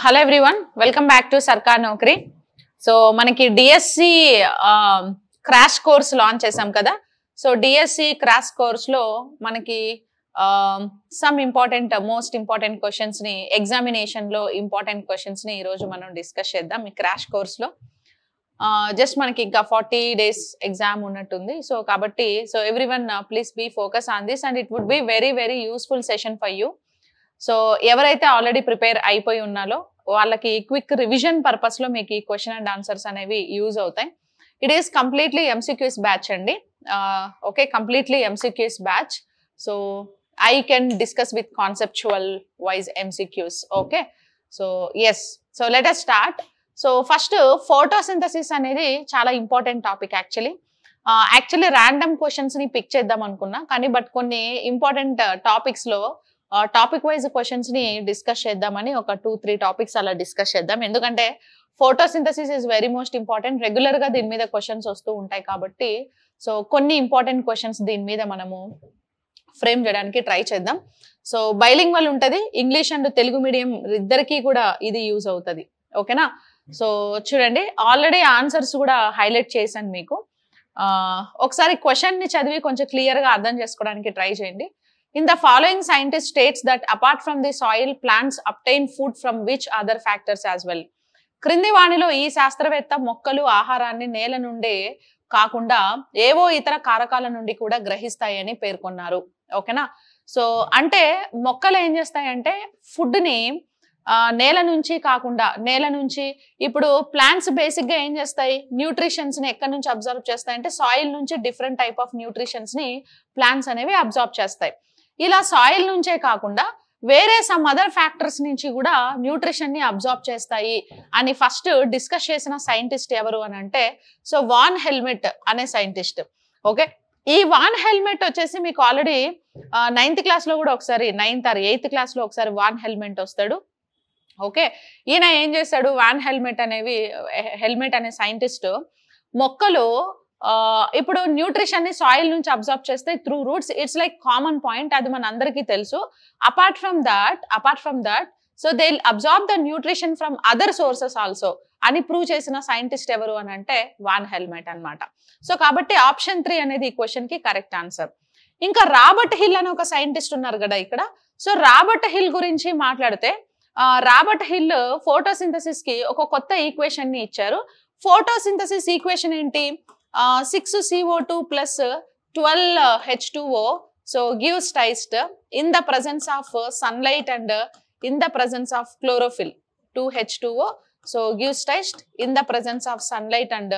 Hello everyone, welcome back to సర్కార్ నౌకరీ. So మనకి DSC crash course launch చేసాం కదా. సో డిఎస్సి క్రాష్ కోర్స్ లో మనకి some important most important questions ని ఎగ్జామినేషన్ లో ఇంపార్టెంట్ క్వశ్చన్స్ ని ఈ రోజు మనం డిస్కస్ చేద్దాం ఈ క్రాష్ కోర్స్ లో. జస్ట్ మనకి ఇంకా 40 days ఎగ్జామ్ ఉన్నట్టుంది. సో కాబట్టి so everyone please be focus on this and it would be very very useful session for you. So ఎవరైతే ఆల్రెడీ ప్రిపేర్ అయిపోయి ఉన్నారో వాళ్ళకి క్విక్ రివిజన్ పర్పస్ లో మీకు ఈ క్వశ్చన్ అండ్ ఆన్సర్స్ అనేవి యూజ్ అవుతాయి. It is completely MCQs batch అండి. Okay, completely MCQs batch. So I can discuss with conceptual wise MCQs. Okay, so yes, so let us start. So first photosynthesis అనేది చాలా important topic. Actually random questions ని pick చేద్దాం అనుకున్నా, కానీ but కొన్ని important topics లో topic wise questions ని discuss చేద్దామని ఒక 2-3 టాపిక్స్ అలా డిస్కస్ చేద్దాం. ఎందుకంటే photosynthesis is very most important. Regular గా దీని మీద క్వశ్చన్స్ వస్తూ ఉంటాయి కాబట్టి సో కొన్ని ఇంపార్టెంట్ క్వశ్చన్స్ దీని మీద మనము ఫ్రేమ్ చేయడానికి ట్రై చేద్దాం. సో బైలింగ్వల్ ఉంటది, ఇంగ్లీష్ అండ్ తెలుగు మీడియం ఇద్దరికి కూడా ఇది యూజ్ అవుతుంది. ఓకేనా? సో చూడండి, ఆల్రెడీ ఆన్సర్స్ కూడా హైలైట్ చేశాను మీకు. ఒకసారి క్వశ్చన్ ని చదివి కొంచెం క్లియర్ గా అర్థం చేసుకోవడానికి ట్రై చేయండి. In the following, scientist states that apart from the soil, plants obtain food from which other factors as well. క్రింది వాణిలో ఈ శాస్త్రవేత్త మొక్కలు ఆహారాన్ని నేల నుండే కాకుండా ఏవో ఇతర కారకాల నుండి కూడా గ్రహిస్తాయని పేర్కొన్నారు. ఓకేనా? సో అంటే మొక్కలు ఏం చేస్తాయంటే ఫుడ్ ని నేల నుంచి కాకుండా, నేల నుంచి ఇప్పుడు ప్లాంట్స్ బేసిక్ గా ఏం చేస్తాయి, న్యూట్రిషన్స్ ని ఎక్కడి నుంచి అబ్జర్వ్ చేస్తాయంటే సాయిల్ నుంచి డిఫరెంట్ టైప్ ఆఫ్ న్యూట్రిషన్స్ ని ప్లాంట్స్ అనేవి అబ్జర్వ్ చేస్తాయి. ఇలా సాయిల్ నుంచే కాకుండా వేరే సమ్ అదర్ ఫ్యాక్టర్స్ నుంచి కూడా న్యూట్రిషన్ ని అబ్జార్బ్ చేస్తాయి అని ఫస్ట్ డిస్కస్ చేసిన సైంటిస్ట్ ఎవరు అని అంటే సో వాన్ హెల్మెట్ అనే సైంటిస్ట్. ఓకే, ఈ వాన్ హెల్మెట్ వచ్చేసి మీకు ఆల్రెడీ 9th క్లాస్ లో కూడా ఒకసారి 9th or 8th క్లాస్ లో ఒకసారి వాన్ హెల్మెట్ వస్తాడు. ఓకే, ఈయన ఏం చేస్తాడు, వాన్ హెల్మెట్ అనే సైంటిస్ట్ మొక్కలు ఇప్పుడు న్యూట్రిషన్ ని సాయిల్ నుంచి అబ్జర్వ్ చేస్తే through roots. It's like common point, అది మన అందరికీ తెలుసు. Apart from that so they will observe the nutrition from other sources also అని ప్రూవ్ చేసిన సైంటిస్ట్ ఎవరు అని అంటే వాన్ హెల్మెట్ అన్నమాట. సో కాబట్టి ఆప్షన్ 3 అనేది ఈ క్వశ్చన్ కి కరెక్ట్ ఆన్సర్. ఇంకా రాబర్ట్ హిల్ అని ఒక సైంటిస్ట్ ఉన్నారు కదా ఇక్కడ. సో రాబర్ట్ హిల్ గురించి మాట్లాడితే రాబర్ట్ హిల్ ఫోటోసింథసిస్ కి ఒక కొత్త ఈక్వేషన్ ని ఇచ్చారు. ఫోటోసింథసిస్ ఈక్వేషన్ ఏంటి, 6CO2 plus 12H2O so gives rise in the presence of sunlight and in the presence of chlorophyll. 2H2O so gives rise in the presence of sunlight and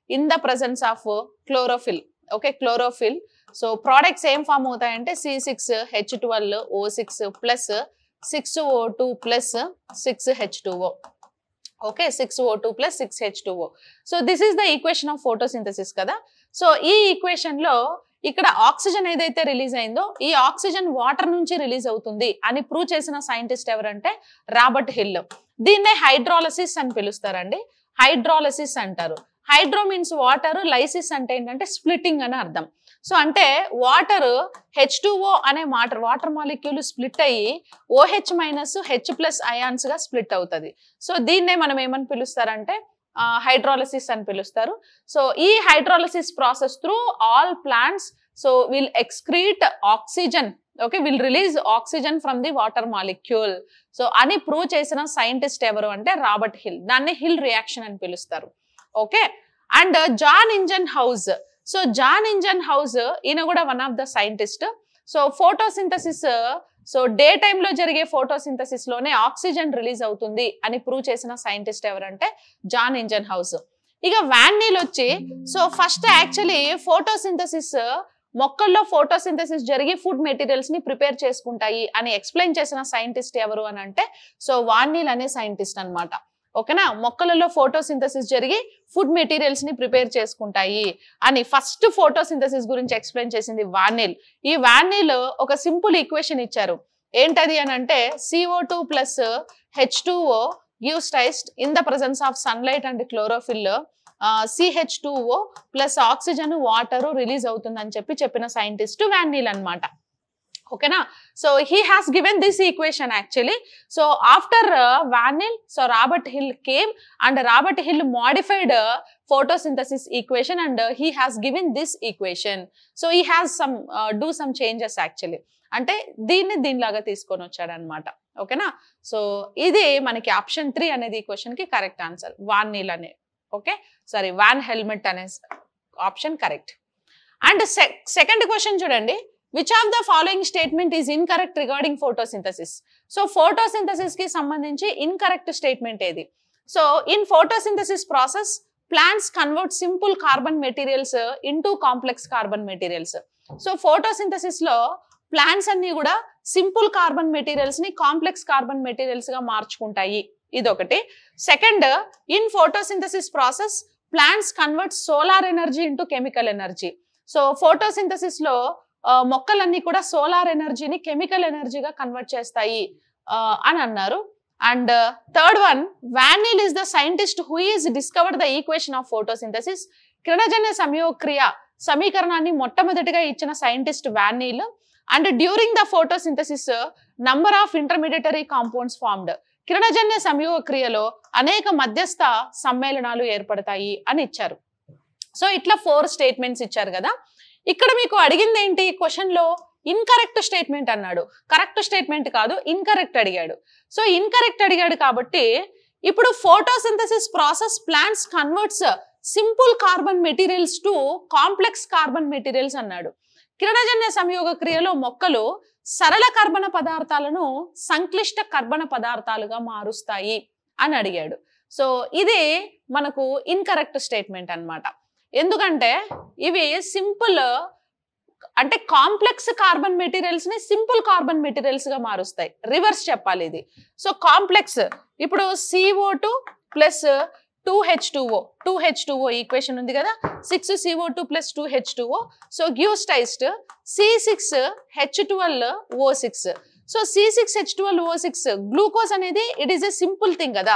in the presence of chlorophyll. Okay, chlorophyll. So products same form అవుతాయంటే C6H12O6 plus 6O2 plus 6H2O. Okay, 6O2 plus 6H2O. So this is the equation of photosynthesis కదా. So ఈ equation లో ఇక్కడ oxygen ఏదైతే release అయిందో ఈ oxygen water నుంచి release అవుతుంది అని ప్రూవ్ చేసిన సైంటిస్ట్ ఎవరంటే రాబర్ట్ హిల్. దీన్నే హైడ్రాలసిస్ అని పిలుస్తారండి. హైడ్రాలసిస్ అంటారు. హైడ్రో మీన్స్ వాటర్, లైసిస్ అంటే ఏంటంటే స్ప్లిట్టింగ్ అని అర్థం. సో అంటే వాటర్ H2O అనే వాటర్ మాలిక్యూల్ స్ప్లిట్ అయ్యి OH మైనస్ H+ అయాన్స్ గా స్ప్లిట్ అవుతుంది. సో దీన్నే మనం ఏమని పిలుస్తారంటే హైడ్రాలసిస్ అని పిలుస్తారు. సో ఈ hydrolysis process through all plants so will excrete oxygen. Okay, will release oxygen from the water molecule. So అని ప్రూవ్ చేసిన సైంటిస్ట్ ఎవరు అంటే రాబర్ట్ హిల్. దాన్ని హిల్ రియాక్షన్ అని పిలుస్తారు. Okay, and Jan Ingenhousz. So John Ingenhousz ఈయన కూడా one of the scientist. So photosynthesis so day time లో జరిగే ఫోటోసింథసిస్ లోనే ఆక్సిజన్ రిలీజ్ అవుతుంది అని ప్రూవ్ చేసిన సైంటిస్ట్ ఎవరంటే జాన్ ఇంజన్ హౌస్. ఇక వాన్ నీల్ వచ్చి సో ఫస్ట్ యాక్చువల్లీ ఫోటోసింథసిస్ మొక్కల్లో ఫోటోసింథసిస్ జరిగి ఫుడ్ మెటీరియల్స్ ని ప్రిపేర్ చేసుకుంటాయి అని ఎక్స్ప్లెయిన్ చేసిన సైంటిస్ట్ ఎవరు అని అంటే సో వాన్ నీల్ అనే సైంటిస్ట్ అన్నమాట. ఓకేనా, మొక్కలలో ఫోటోసింథసిస్ జరిగి ఫుడ్ మెటీరియల్స్ ని ప్రిపేర్ చేసుకుంటాయి అని ఫస్ట్ ఫోటోసింథసిస్ గురించి ఎక్స్ప్లెయిన్ చేసింది వాన్ నీల్. ఈ వాన్ నీల్ ఒక సింపుల్ ఈక్వేషన్ ఇచ్చారు. ఏంటది అని అంటే CO2 plus H2O gives rise in the presence of sunlight and chlorophyll CH2O plus oxygen water release అవుతుందని చెప్పిన సైంటిస్ట్ వాన్ నీల్ అన్నమాట. ఓకేనా. So he has given this equation actually. So after Van Til, so Robert Hill came and Robert Hill modified photosynthesis equation and he has given this equation. So he has some do some changes actually. అంటే దీనిలాగా తీసుకొని వచ్చాడు అనమాట. ఓకేనా. So ఇది మనకి option 3 అనేది ఈ question కి కరెక్ట్ ఆన్సర్. వాన్ నీల్ అనే సారీ వాన్ హెల్మెట్ అనే option correct. And second question చూడండి. Which of the following statement is incorrect regarding photosynthesis? So photosynthesis ki sambandhinchi incorrect statement edi. So in photosynthesis process, plants convert simple carbon materials into complex carbon materials. So photosynthesis lo plants anni kuda simple carbon materials ni complex carbon materials ga marchukuntayi. Idokati. Second, in photosynthesis process, plants convert solar energy into chemical energy. So photosynthesis lo మొక్కలన్నీ కూడా solar ఎనర్జీని chemical ఎనర్జీగా convert చేస్తాయి అని అన్నారు. And third one, Van Niel is the scientist who is discovered the equation of photosynthesis. కిరణజన్య సంయోగక్రియ సమీకరణాన్ని మొట్టమొదటిగా ఇచ్చిన scientist Van Niel. And during the photosynthesis number of intermediary compounds formed. కిరణజన్య సంయోగక్రియలో అనేక మధ్యస్థ సమ్మేళనాలు ఏర్పడతాయి అని ఇచ్చారు. సో ఇట్లా 4 స్టేట్మెంట్స్ ఇచ్చారు కదా. ఇక్కడ మీకు అడిగింది ఏంటి క్వశ్చన్ లో? ఇన్కరెక్ట్ స్టేట్మెంట్ అన్నాడు. కరెక్ట్ స్టేట్మెంట్ కాదు, ఇన్కరెక్ట్ అడిగాడు. సో ఇన్కరెక్ట్ అడిగాడు కాబట్టి ఇప్పుడు photosynthesis process plants converts simple carbon materials to complex carbon materials అన్నాడు. కిరణజన్య సంయోగ క్రియలో మొక్కలు సరళ కర్బన పదార్థాలను సంక్లిష్ట కర్బన పదార్థాలుగా మారుస్తాయి అని అడిగాడు. సో ఇది మనకు ఇన్కరెక్ట్ స్టేట్మెంట్ అన్నమాట. ఎందుకంటే ఇవి సింపుల్ అంటే కాంప్లెక్స్ కార్బన్ మెటీరియల్స్ ని సింపుల్ కార్బన్ మెటీరియల్స్ గా మారుస్తాయి. రివర్స్ చెప్పాలి ఇది. సో కాంప్లెక్స్ ఇప్పుడు CO2 ప్లస్ 2H2O ఈక్వేషన్ ఉంది కదా, 6CO2 plus 2H2O. So gives C6H12O6. So C6H12O6 glucose అనేది it is a simple thing కదా.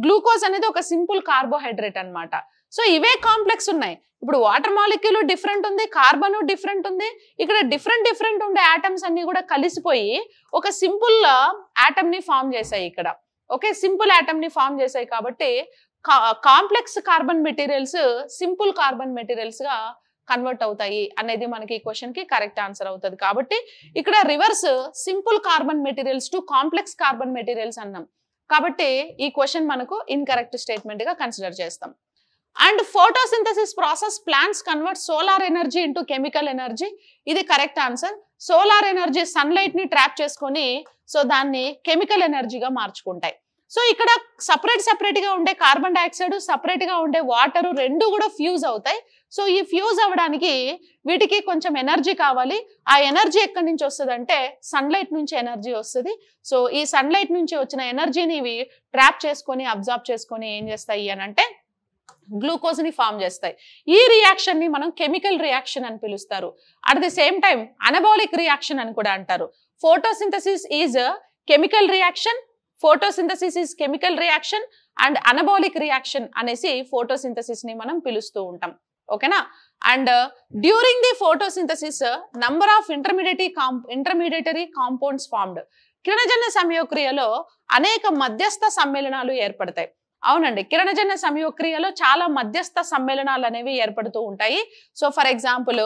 గ్లూకోజ్ అనేది ఒక సింపుల్ కార్బోహైడ్రేట్ అన్నమాట. సో ఇవే కాంప్లెక్స్ ఉన్నాయి. ఇప్పుడు వాటర్ మాలిక్యూల్ డిఫరెంట్ ఉంది, కార్బన్ డిఫరెంట్ ఉంది. ఇక్కడ డిఫరెంట్ ఉండే ఆటమ్స్ అన్ని కూడా కలిసిపోయి ఒక సింపుల్ ఆటమ్ ని ఫామ్ చేశాయి ఇక్కడ. ఓకే, సింపుల్ ఆటమ్ ని ఫామ్ చేశాయి కాబట్టి complex carbon materials simple carbon materials గా కన్వర్ట్ అవుతాయి అనేది మనకి ఈ క్వశ్చన్ కి కరెక్ట్ ఆన్సర్ అవుతుంది. కాబట్టి ఇక్కడ reverse simple carbon materials to complex carbon materials అన్నాం. కాబట్టి ఈ క్వశ్చన్ మనకు ఇన్కరెక్ట్ స్టేట్మెంట్ గా కన్సిడర్ చేస్తాం. And photosynthesis process plants convert solar energy into chemical energy. ఇది correct answer. Solar energy sunlight ని ట్రాప్ చేసుకొని సో దాన్ని కెమికల్ ఎనర్జీగా మార్చుకుంటాయి. సో ఇక్కడ సపరేట్ గా ఉండే కార్బన్ డైఆక్సైడ్, సపరేట్ గా ఉండే వాటర్ రెండు కూడా ఫ్యూజ్ అవుతాయి. సో ఈ ఫ్యూజ్ అవ్వడానికి వీటికి కొంచెం ఎనర్జీ కావాలి. ఆ ఎనర్జీ ఎక్కడి నుంచి వస్తుంది అంటే సన్లైట్ నుంచి ఎనర్జీ వస్తుంది. సో ఈ సన్లైట్ నుంచి వచ్చిన ఎనర్జీని ఇవి ట్రాప్ చేసుకొని అబ్జార్బ్ చేసుకొని ఏం చేస్తాయి అని అంటే గ్లూకోజ్ ని ఫామ్ చేస్తాయి. ఈ రియాక్షన్ ని మనం కెమికల్ రియాక్షన్ అని పిలుస్తారు. At the same time anabolic reaction అని కూడా అంటారు. Photosynthesis is chemical reaction, photosynthesis is chemical reaction and anabolic reaction అనేసి ఫోటోసింథసిస్ ని మనం పిలుస్తూ ఉంటాం. ఓకేనా. And during the photosynthesis number of intermediary compounds formed. కిరణజన్య సంయోగక్రియలో అనేక మధ్యస్థ సమ్మేళనాలు ఏర్పడతాయి. అవునండి, కిరణజన్య సంయోగక్రియలో చాలా మధ్యస్థ సమ్మేళనాలు అనేవి ఏర్పడుతూ ఉంటాయి. So for example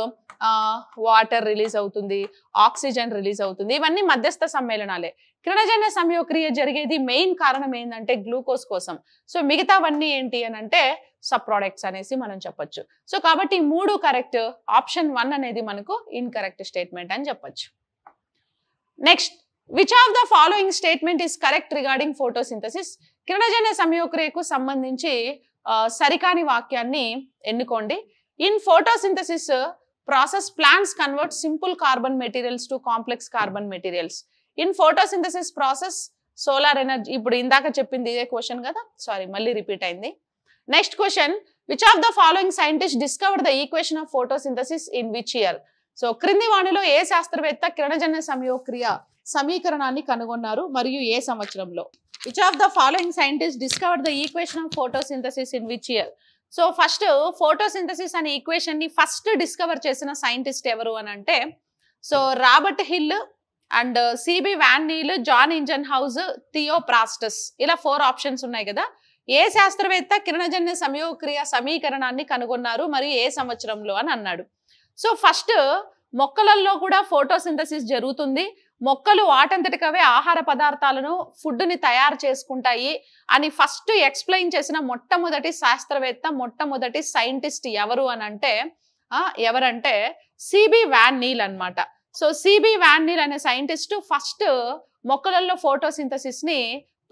water release అవుతుంది, ఆక్సిజన్ రిలీజ్ అవుతుంది, ఇవన్నీ మధ్యస్థ సమ్మేళనాలే. కిరణజన్య సంయోగక్రియ జరిగేది మెయిన్ కారణం ఏంటంటే గ్లూకోజ్ కోసం. సో మిగతావన్నీ ఏంటి అని అంటే సబ్ ప్రొడక్ట్స్ అనేసి మనం చెప్పొచ్చు. సో కాబట్టి 3 కరెక్ట్. ఆప్షన్ 1 అనేది మనకు ఇన్కరెక్ట్ స్టేట్మెంట్ అని చెప్పొచ్చు. Next, which of the following statement is correct regarding photosynthesis? కిరణజన్య సంయోగక్రియకు సంబంధించి సరికాని వాక్యాన్ని ఎన్నుకోండి. In photosynthesis process plants convert simple carbon materials to complex carbon materials. In photosynthesis process solar energy, ఇప్పుడు ఇందాక చెప్పింది ఇదే క్వశ్చన్ కదా, సారీ మళ్ళీ రిపీట్ అయింది. Next question, which of the following scientist discovered the equation of photosynthesis in which year? So క్రింది వాణిలో ఏ శాస్త్రవేత్త కిరణజన్య సంయోగక్రియ సమీకరణాన్ని కనుగొన్నారు మరియు ఏ సంవత్సరంలో? Which of the following scientist discovered the equation of photosynthesis in which year? So first photosynthesis అనే ఈక్వేషన్ ని ఫస్ట్ డిస్కవర్ చేసిన సైంటిస్ట్ ఎవరు అని అంటే so Robert Hill and C B van Niel, John Ingenhousz, Theophrastus, ఇలా 4 options ఉన్నాయి కదా. ఏ శాస్త్రవేత్త కిరణజన్య సంయోగక్రియ సమీకరణాన్ని కనుగొన్నారు మరియు ఏ సంవత్సరంలో అని అన్నాడు. సో ఫస్ట్ మొక్కలలో కూడా ఫోటోసింథసిస్ జరుగుతుంది. మొక్కలు వాటంతటికవే ఆహార పదార్థాలను ఫుడ్ని తయారు చేసుకుంటాయి అని ఫస్ట్ ఎక్స్ప్లెయిన్ చేసిన మొట్టమొదటి శాస్త్రవేత్త, మొట్టమొదటి సైంటిస్ట్ ఎవరు అని అంటే ఎవరంటే సిబి వాన్ నీల్ అన్నమాట. సో సిబి వాన్ నీల్ అనే సైంటిస్ట్ ఫస్ట్ మొక్కలలో ఫోటోసింథసిస్ ని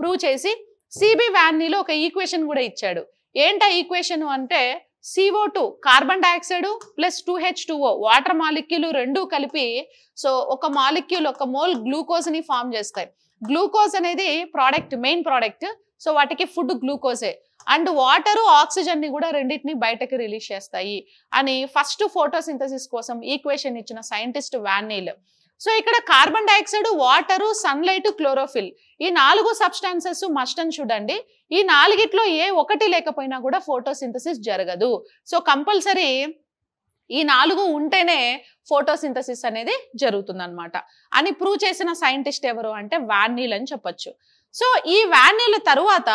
ప్రూవ్ చేసి సిబి వాన్ నీల్ ఒక ఈక్వేషన్ కూడా ఇచ్చాడు. ఏంటా ఈక్వేషన్ అంటే CO2 carbon dioxide plus 2H2O water molecule రెండు కలిపి సో ఒక మాలిక్యూల్ ఒక మోల్ గ్లూకోజ్ ని ఫామ్ చేస్తాయి. గ్లూకోజ్ అనేది ప్రోడక్ట్, మెయిన్ ప్రోడక్ట్. సో వాటికి ఫుడ్ గ్లూకోజే. అండ్ వాటర్, ఆక్సిజన్ ని కూడా రెండింటిని బయటకి రిలీజ్ చేస్తాయి అని ఫస్ట్ ఫోటోసింథసిస్ కోసం ఈక్వేషన్ ఇచ్చిన సైంటిస్ట్ వాన్ నీల్. సో ఇక్కడ carbon dioxide, water, sunlight, chlorophyll ఈ 4 సబ్స్టాన్సెస్ మస్ట్ అని చూడండి. ఈ 4గిట్లో ఏ ఒకటి లేకపోయినా కూడా ఫోటోసింథసిస్ జరగదు. సో కంపల్సరీ ఈ 4 ఉంటేనే ఫోటోసింథసిస్ అనేది జరుగుతుంది అనమాట అని ప్రూవ్ చేసిన సైంటిస్ట్ ఎవరు అంటే వాన్ నీల్ అని చెప్పొచ్చు. సో ఈ వాన్ నీల్ తరువాత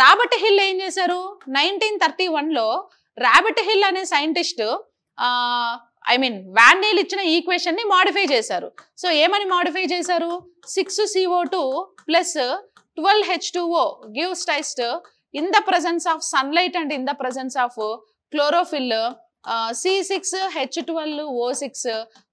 రాబర్ట్ హిల్ ఏం చేశారు, 1931లో రాబర్ట్ హిల్ అనే సైంటిస్ట్ వాన్ నీల్ ఇచ్చిన ఈక్వేషన్ ని మాడిఫై చేశారు. సో ఏమని మాడిఫై చేశారు, 6CO2 plus 12H2O gives rise to in the presence of sunlight and in the presence of chlorophyll C6H12O6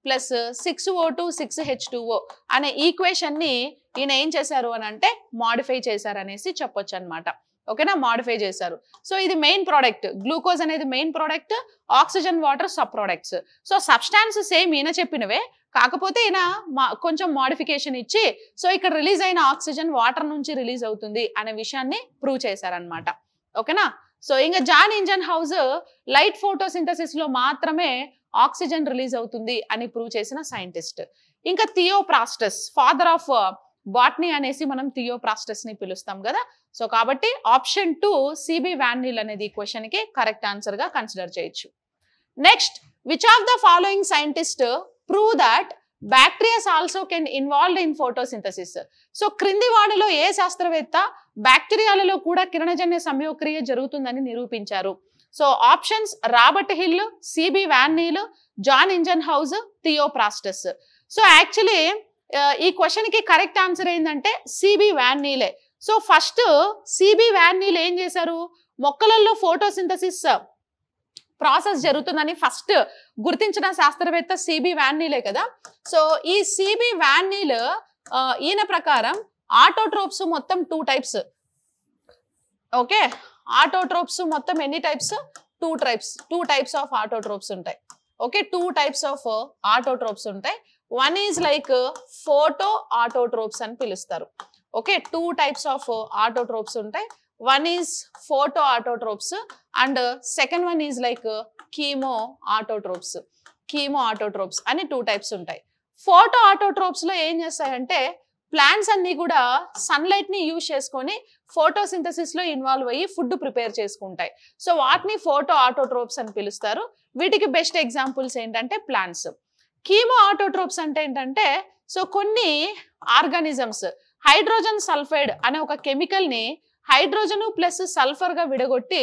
plus 6O2 6H2O అనే equation ని ఈయన ఏం చేశారు అని అంటే మాడిఫై చేశారు అనేసి చెప్పొచ్చు అనమాట. ఓకేనా, మాడిఫై చేశారు. సో ఇది మెయిన్ ప్రోడక్ట్, గ్లూకోజ్ అనేది main product, oxygen, water sub products. So substance same ఈయన చెప్పినవే, కాకపోతే ఈయన కొంచెం మాడిఫికేషన్ ఇచ్చి సో ఇక్కడ రిలీజ్ అయిన ఆక్సిజన్ వాటర్ నుంచి రిలీజ్ అవుతుంది అనే విషయాన్ని ప్రూవ్ చేశారనమాట. ఓకేనా. సో ఇంకా Jan Ingenhousz light photosynthesis లో మాత్రమే ఆక్సిజన్ రిలీజ్ అవుతుంది అని ప్రూవ్ చేసిన సైంటిస్ట్. ఇంకా థియోప్రాస్టస్, ఫాదర్ ఆఫ్ బాటనీ అనేసి మనం థియోప్రాస్టస్ ని పిలుస్తాం కదా. సో కాబట్టి ఆప్షన్ 2 సిబి వాన్ నీల్ అనేది ఈ క్వశ్చన్ కి కరెక్ట్ ఆన్సర్ గా కన్సిడర్ చేయొచ్చు. Next, which of the following scientist prove that bacterias also can involved in photosynthesis. So క్రింది వాడిలో ఏ శాస్త్రవేత్త బ్యాక్టీరియాలలో కూడా కిరణజన్య సంయోగక్రియ జరుగుతుందని నిరూపించారు? So options Robert Hill, C B van Niel, John Ingenhousz, Theophrastus. So actually ఈ క్వశ్చన్ కి కరెక్ట్ ఆన్సర్ ఏంటంటే సిబి వాన్ నీలే. So first C B van Niel ఏం చేశారు, మొక్కలలో ఫోటోసింథసిస్ ప్రాసెస్ జరుగుతుందని ఫస్ట్ గుర్తించిన శాస్త్రవేత్త సిబి వాన్ నీలే కదా. సో ఈ సిబి వాన్ నీల్ ఈయన ప్రకారం ఆటోట్రోప్స్ మొత్తం 2 టైప్స్. ఓకే, ఆటోట్రోప్స్ మొత్తం ఎన్ని టైప్స్, 2 టైప్స్ ఆఫ్ ఆటోట్రోప్స్ ఉంటాయి. ఓకే, 2 టైప్స్ ఆఫ్ ఆటోట్రోప్స్ ఉంటాయి. One is like photo autotrophs అని పిలుస్తారు. ఓకే, 2 టైప్స్ ఆఫ్ ఆటోట్రోప్స్ ఉంటాయి. One is photo autotrophs and second one is like chemo autotrophs. Chemo autotrophs అని 2 types ఉంటాయి. Photo autotrophs లో ఏం చేస్తాయంటే ప్లాంట్స్ అన్ని కూడా సన్లైట్ ని యూజ్ చేసుకొని ఫోటోసింథసిస్ లో ఇన్వాల్వ్ అయ్యి ఫుడ్ ప్రిపేర్ చేసుకుంటాయి. సో వాటిని ఫోటో ఆటోట్రోప్స్ అని పిలుస్తారు. వీటికి బెస్ట్ ఎగ్జాంపుల్స్ ఏంటంటే ప్లాంట్స్. కీమో ఆటోట్రోప్స్ అంటే ఏంటంటే సో కొన్ని ఆర్గానిజమ్స్ హైడ్రోజన్ సల్ఫైడ్ అనే ఒక కెమికల్ ని హైడ్రోజన్ ప్లస్ సల్ఫర్ గా విడగొట్టి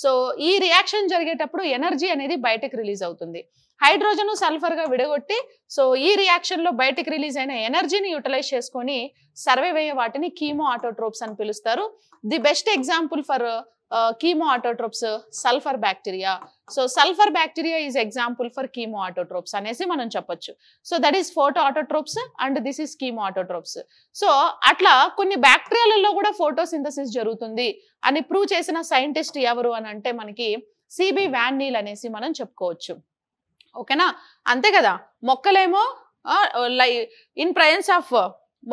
సో ఈ రియాక్షన్ జరిగేటప్పుడు ఎనర్జీ అనేది బయటకు రిలీజ్ అవుతుంది. హైడ్రోజన్ సల్ఫర్ గా విడగొట్టి సో ఈ రియాక్షన్ లో బయటకు రిలీజ్ అయిన ఎనర్జీని యూటిలైజ్ చేసుకొని సర్వైవ్ అయ్యే వాటిని కీమో ఆటోట్రోప్స్ అని పిలుస్తారు. The best example for chemo autotrophs sulfur bacteria. So sulfur bacteria is example for chemo autotrophs అనేసి మనం చెప్పొచ్చు. So that is photo autotrophs and this is chemo autotrophs. So అట్లా కొన్ని బ్యాక్టీరియాలలో కూడా ఫోటోసింథసిస్ జరుగుతుంది అని ప్రూవ్ చేసిన సైంటిస్ట్ ఎవరు అని అంటే మనకి సిబి వాన్ నీల్ అనేసి మనం చెప్పుకోవచ్చు. ఓకేనా, అంతే కదా. మొక్కలేమో ఇన్ ప్రజెన్స్ ఆఫ్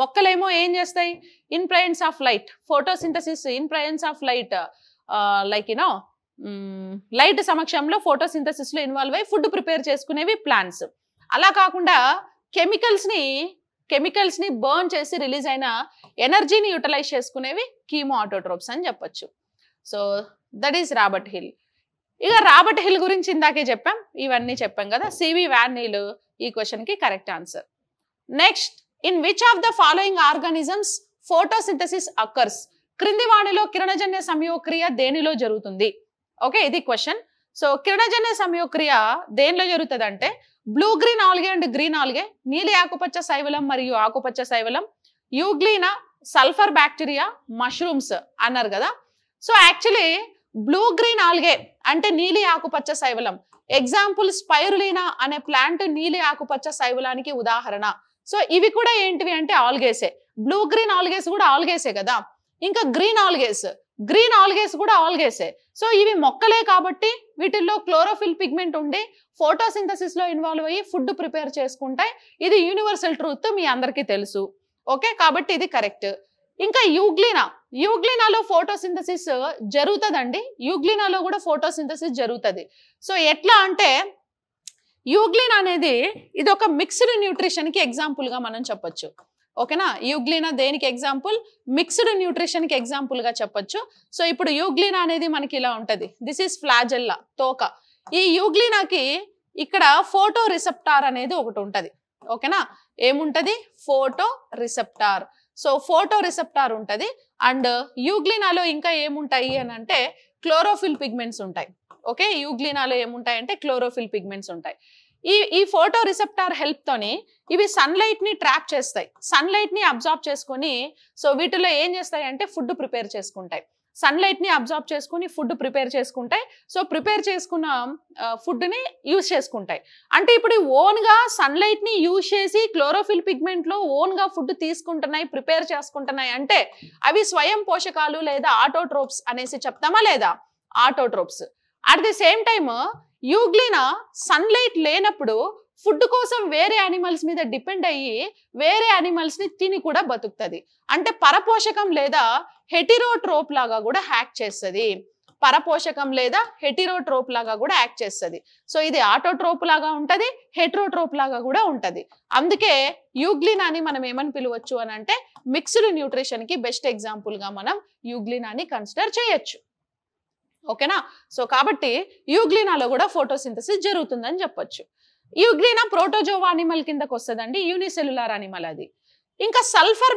మొక్కలేమో ఏం చేస్తాయి, in presence of light photosynthesis, in presence of light like light సమక్షంలో ఫోటోసింథసిస్ లో ఇన్వాల్వ్ అయ్యి ఫుడ్ ప్రిపేర్ చేసుకునేవి ప్లాంట్స్. అలా కాకుండా కెమికల్స్ ని బర్న్ చేసి రిలీజ్ అయిన ఎనర్జీని యూటిలైజ్ చేసుకునేవి కీమో ఆటోట్రోప్స్ అని చెప్పొచ్చు. So that is Robert hill. ఇక రాబర్ట్ హిల్ గురించి ఇందాకే చెప్పాం, ఇవన్నీ చెప్పాం కదా. సిబి వాన్ నీల్ ఈ క్వశ్చన్ కి correct answer. Next in which of the following organisms photosynthesis occurs? క్రింది వాణిలో కిరణజన్య సంయోగక్రియ దేనిలో జరుగుతుంది? ఓకే, ఇది క్వశ్చన్. సో కిరణజన్య సంయోగక్రియ దేనిలో జరుగుతుంది అంటే blue green algae and green algae, నీలి ఆకుపచ్చ శైవలం మరియు ఆకుపచ్చ శైవలం, యూగ్లీనా, సల్ఫర్ బ్యాక్టీరియా, మష్రూమ్స్ అన్నారు కదా. So actually blue green algae అంటే నీలి ఆకుపచ్చ శైవలం. ఎగ్జాంపుల్ స్పైరులీనా అనే ప్లాంట్ నీలి ఆకుపచ్చ శైవలానికి ఉదాహరణ. సో ఇవి కూడా ఏంటివి అంటే ఆల్గేసే. బ్లూ గ్రీన్ ఆల్గేస్ కూడా ఆల్గేసే కదా. ఇంకా గ్రీన్ ఆల్గేస్ కూడా ఆల్గేసే. సో ఇవి మొక్కలే కాబట్టి వీటిల్లో క్లోరోఫిల్ పిగ్మెంట్ ఉండి ఫోటోసింథసిస్ లో ఇన్వాల్వ్ అయ్యి ఫుడ్ ప్రిపేర్ చేసుకుంటాయి. ఇది యూనివర్సల్ ట్రూత్, మీ అందరికీ తెలుసు. ఓకే, కాబట్టి ఇది కరెక్ట్. ఇంకా యూగ్లీనాలో ఫోటోసింథసిస్ జరుగుతుందండి. యూగ్లీనాలో కూడా ఫోటోసింథసిస్ జరుగుతుంది. సో ఎట్లా అంటే యూగ్లీనా అనేది ఇది ఒక మిక్స్డ్ న్యూట్రిషన్ కి ఎగ్జాంపుల్ గా మనం చెప్పొచ్చు. ఓకేనా, యూగ్లీనా దేనికి ఎగ్జాంపుల్? మిక్స్డ్ న్యూట్రిషన్ కి ఎగ్జాంపుల్ గా చెప్పొచ్చు. సో ఇప్పుడు యూగ్లీనా అనేది మనకి ఇలా ఉంటది. దిస్ ఈస్ ఫ్లాజెల్లా, తోక. ఈ యూగ్లీనాకి ఇక్కడ ఫోటో రిసెప్టార్ అనేది ఒకటి ఉంటది. ఓకేనా, ఏముంటది? Photo receptor. So photo receptor ఉంటది. అండ్ యూగ్లీనాలో ఇంకా ఏముంటాయి అని అంటే క్లోరోఫిల్ పిగ్మెంట్స్ ఉంటాయి. ఓకే, యూగ్లీనాలో ఏముంటాయంటే క్లోరోఫిల్ పిగ్మెంట్స్ ఉంటాయి. ఈ ఫోటో రిసెప్టార్ హెల్ప్ తోని ఇవి సన్లైట్ ని ట్రాప్ చేస్తాయి, సన్లైట్ ని అబ్జార్బ్ చేసుకొని సో వీటిలో ఏం చేస్తాయి అంటే ఫుడ్ ప్రిపేర్ చేసుకుంటాయి. సన్లైట్ ని అబ్జార్బ్ చేసుకుని ఫుడ్ ప్రిపేర్ చేసుకుంటాయి. సో ప్రిపేర్ చేసుకున్న ఫుడ్ ని యూజ్ చేసుకుంటాయి. అంటే ఇప్పుడు ఓన్ గా సన్లైట్ ని యూజ్ చేసి క్లోరోఫిల్ పిగ్మెంట్ లో ఓన్ గా ఫుడ్ తీసుకుంటున్నాయి, ప్రిపేర్ చేసుకుంటున్నాయి అంటే అవి స్వయం పోషకాలు లేదా ఆటోట్రోప్స్ అనేసి చెప్తామా లేదా? Autotrophs. At the same time euglena sunlight లేనప్పుడు ఫుడ్ కోసం వేరే యానిమల్స్ మీద డిపెండ్ అయ్యి వేరే యానిమల్స్ ని తిని కూడా బతుకుతుంది. అంటే పరపోషకం లేదా హెటిరోట్రోప్ లాగా కూడా యాక్ట్ చేస్తుంది. పరపోషకం లేదా హెటిరోట్రోప్ లాగా కూడా యాక్ట్ చేస్తుంది. సో ఇది ఆటోట్రోప్ లాగా ఉంటది, హెట్రోట్రోప్ లాగా కూడా ఉంటది. అందుకే యూగ్లీనాని మనం ఏమని పిలవచ్చు అని అంటే మిక్స్డ్ న్యూట్రిషన్ కి బెస్ట్ ఎగ్జాంపుల్ గా మనం యూగ్లీనాని కన్సిడర్ చేయొచ్చు. ఓకేనా, సో కాబట్టి యూగ్లీనాలో కూడా ఫోటోసింథసిస్ జరుగుతుందని చెప్పొచ్చు. యూగ్లీనా ప్రోటోజోవా అనిమల్ కిందకు వస్తుందండి, యూనిసెల్యులార్ అనిమల్ అది. ఇంకా సల్ఫర్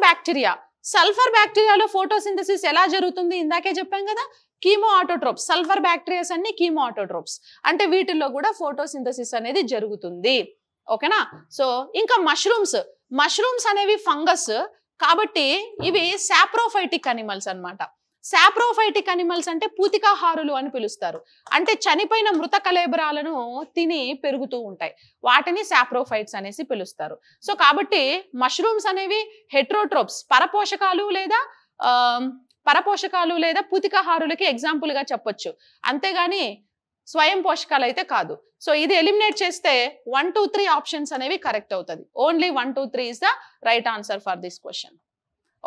బ్యాక్టీరియాలో ఫోటోసింథసిస్ ఎలా జరుగుతుంది? ఇందాకే చెప్పాం కదా, కీమో ఆటోట్రోప్స్. సల్ఫర్ బ్యాక్టీరియాస్ అన్ని కీమో ఆటోట్రోప్స్, అంటే వీటిల్లో కూడా ఫోటోసింథసిస్ అనేది జరుగుతుంది. ఓకేనా, సో ఇంకా మష్రూమ్స్ అనేవి ఫంగస్ కాబట్టి ఇవి సాప్రోఫైటిక్ అనిమల్స్ అన్నమాట. సాప్రోఫైటిక్ అనిమల్స్ అంటే పూతికాహారులు అని పిలుస్తారు. అంటే చనిపోయిన మృత కళేబరాలను తిని పెరుగుతూ ఉంటాయి, వాటిని సాప్రోఫైట్స్ అనేసి పిలుస్తారు. సో కాబట్టి మష్రూమ్స్ అనేవి హెట్రోట్రోప్స్, పరపోషకాలు లేదా పూతికాహారులకి ఎగ్జాంపుల్ గా చెప్పొచ్చు. అంతేగాని స్వయం పోషకాలు అయితే కాదు. సో ఇది ఎలిమినేట్ చేస్తే 1, 2, 3 ఆప్షన్స్ అనేవి కరెక్ట్ అవుతుంది. Only 1, 2, 3 is the right answer for this question.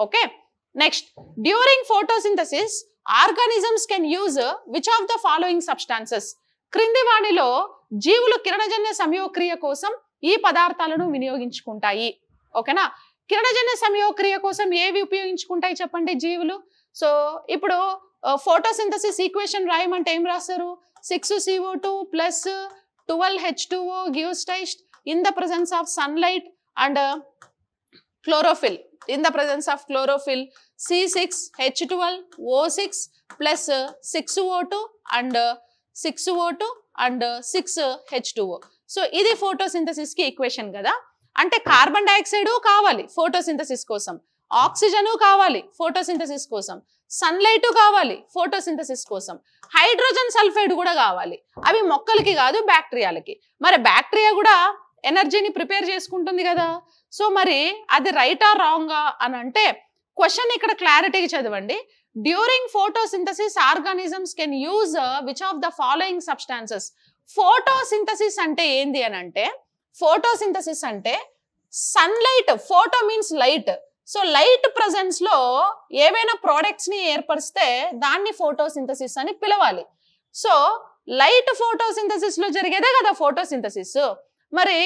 Okay, next, during photosynthesis organisms can use which of the following substances? క్రింది వాణిలో జీవులు కిరణజన్య సంయోగక్రియ కోసం ఈ పదార్థాలను వినియోగించుకుంటాయి. ఓకేనా, కిరణజన్య సంయోగక్రియ కోసం ఏవి ఉపయోగించుకుంటాయి చెప్పండి జీవులు? సో ఇప్పుడు ఫోటోసింథసిస్ ఈక్వేషన్ రాయమంటే ఏం రాస్తారు? 6CO2 plus 12H2O gives rise in the presence of sunlight and chlorophyll. In the presence of chlorophyll, C6H12O6 plus 6O2 and 6H2O. So ఇది ఫోటోసింథసిస్ కి ఈక్వేషన్ కదా. అంటే కార్బన్ డైఆక్సైడ్ కావాలి ఫోటోసింథసిస్ కోసం, oxygen కావాలి photosynthesis కోసం, సన్లైట్ కావాలి photosynthesis కోసం, హైడ్రోజన్ సల్ఫైడ్ కూడా కావాలి. అవి మొక్కలకి కాదు, బ్యాక్టీరియాలకి. మరి బ్యాక్టీరియా కూడా ఎనర్జీని ప్రిపేర్ చేసుకుంటుంది కదా. సో మరి అది రైటా రాంగా అని అంటే క్వశ్చన్ ఇక్కడ క్లారిటీగా చదవండి. During photosynthesis organisms can use which of the following substances? Photosynthesis అంటే ఏంది అని అంటే, ఫోటోసింథసిస్ అంటే sunlight, photo means light. So light presence లో ఏవైనా ప్రోడక్ట్స్ ని ఏర్పరిస్తే దాన్ని ఫోటోసింథసిస్ అని పిలవాలి. సో లైట్ ఫోటోసింథసిస్ లో జరిగేదే కదా ఫోటోసింథసిస్. మరి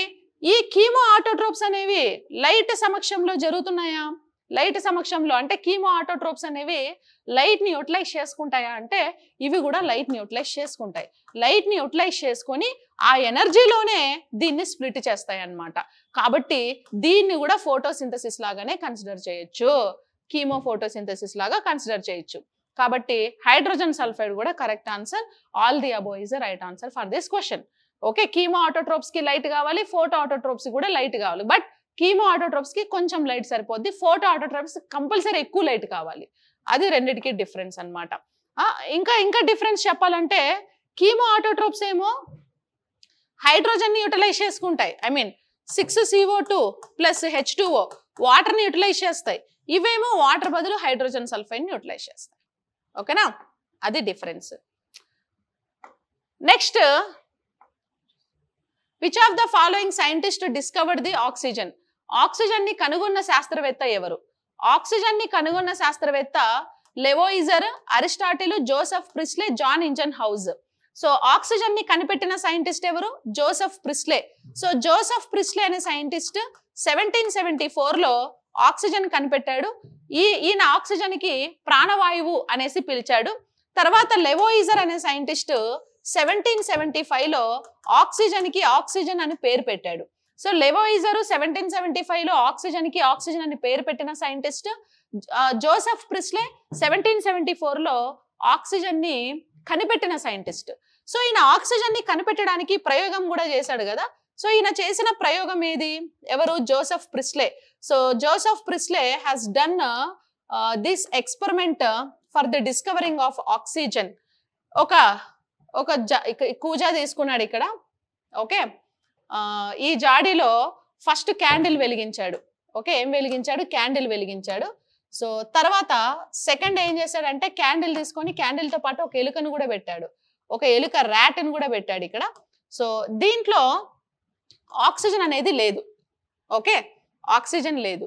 ఈ కీమో ఆటోట్రోప్స్ అనేవి లైట్ సమక్షంలో జరుగుతున్నాయా? లైట్ సమక్షంలో అంటే కీమో ఆటోట్రోప్స్ అనేవి లైట్ ని యూటిలైజ్ చేసుకుంటాయా అంటే ఇవి కూడా లైట్ ని యూటిలైజ్ చేసుకుంటాయి. లైట్ ని యూటిలైజ్ చేసుకొని ఆ ఎనర్జీలోనే దీన్ని స్ప్లిట్ చేస్తాయి అన్నమాట. కాబట్టి దీన్ని కూడా ఫోటోసింథసిస్ లాగానే కన్సిడర్ చేయొచ్చు, కీమో ఫోటోసింథసిస్ లాగా కన్సిడర్ చేయొచ్చు. కాబట్టి హైడ్రోజన్ సల్ఫైడ్ కూడా correct answer. All the above is the right answer for this question. Okay, chemo autotrophs కి లైట్ కావాలి, ఫోటో ఆటోట్రోప్స్ కి కూడా లైట్ కావాలి. బట్ కీమో ఆటోట్రోప్స్ కి కొంచెం లైట్ సరిపోద్ది, ఫోటో ఆటోట్రోప్స్ కంపల్సరీ ఎక్కువ లైట్ కావాలి. అది రెండిటికి డిఫరెన్స్ అన్నమాట. ఇంకా డిఫరెన్స్ చెప్పాలంటే కీమో ఆటోట్రోప్స్ ఏమో హైడ్రోజన్ ని యూటిలైజ్ చేసుకుంటాయి. I mean 6CO2 plus H2O water ని యూటిలైజ్ చేస్తాయి. ఇవేమో వాటర్ బదులు హైడ్రోజన్ సల్ఫైడ్ ని యూటిలైజ్ చేస్తాయి. ఓకేనా, అది difference. Next, which of the following scientist discovered the oxygen? Oxygen ని కనుగొన్న శాస్త్రవేత్త ఎవరు? ఆక్సిజన్ ని కనుగొన్న శాస్త్రవేత్త Lavoisier, Aristotle, Joseph Priestley, Jan Ingenhousz. So oxygen ని కనిపెట్టిన సైంటిస్ట్ ఎవరు? Joseph Priestley. So Joseph Priestley అనే సైంటిస్ట్ 1774 లో ఆక్సిజన్ కనిపెట్టాడు. ఈయన ఆక్సిజన్ కి ప్రాణవాయువు అనేసి పిలిచాడు. తర్వాత లెవోయిజర్ అనే సైంటిస్ట్ 1775 లో ఆక్సిజన్ కి ఆక్సిజన్ అని పేరు పెట్టాడు. సో లెవోయిజర్ 1775 లో ఆక్సిజన్ కి ఆక్సిజన్ అని పేరు పెట్టిన సైంటిస్ట్. జోసెఫ్ ప్రిస్లే 1774 లో ఆక్సిజన్ ని కనిపెట్టిన సైంటిస్ట్. సో ఈయన ఆక్సిజన్ ని కనిపెట్టడానికి ప్రయోగం కూడా చేశాడు కదా. సో ఈయన చేసిన ప్రయోగం ఏది? ఎవరు? Joseph Priestley. So Joseph Priestley has done this experiment for the discovering of oxygen. ఒక కూజా తీసుకున్నాడు ఇక్కడ. ఓకే, ఈ జాడీలో ఫస్ట్ క్యాండిల్ వెలిగించాడు. ఓకే, ఏం వెలిగించాడు? క్యాండిల్ వెలిగించాడు. సో తర్వాత సెకండ్ ఏం చేశాడంటే క్యాండిల్ తీసుకొని క్యాండిల్ తో పాటు ఒక ఎలుకను కూడా పెట్టాడు, ఒక ఎలుక ర్యాట్ని కూడా పెట్టాడు ఇక్కడ. సో దీంట్లో ఆక్సిజన్ అనేది లేదు. ఓకే, ఆక్సిజన్ లేదు.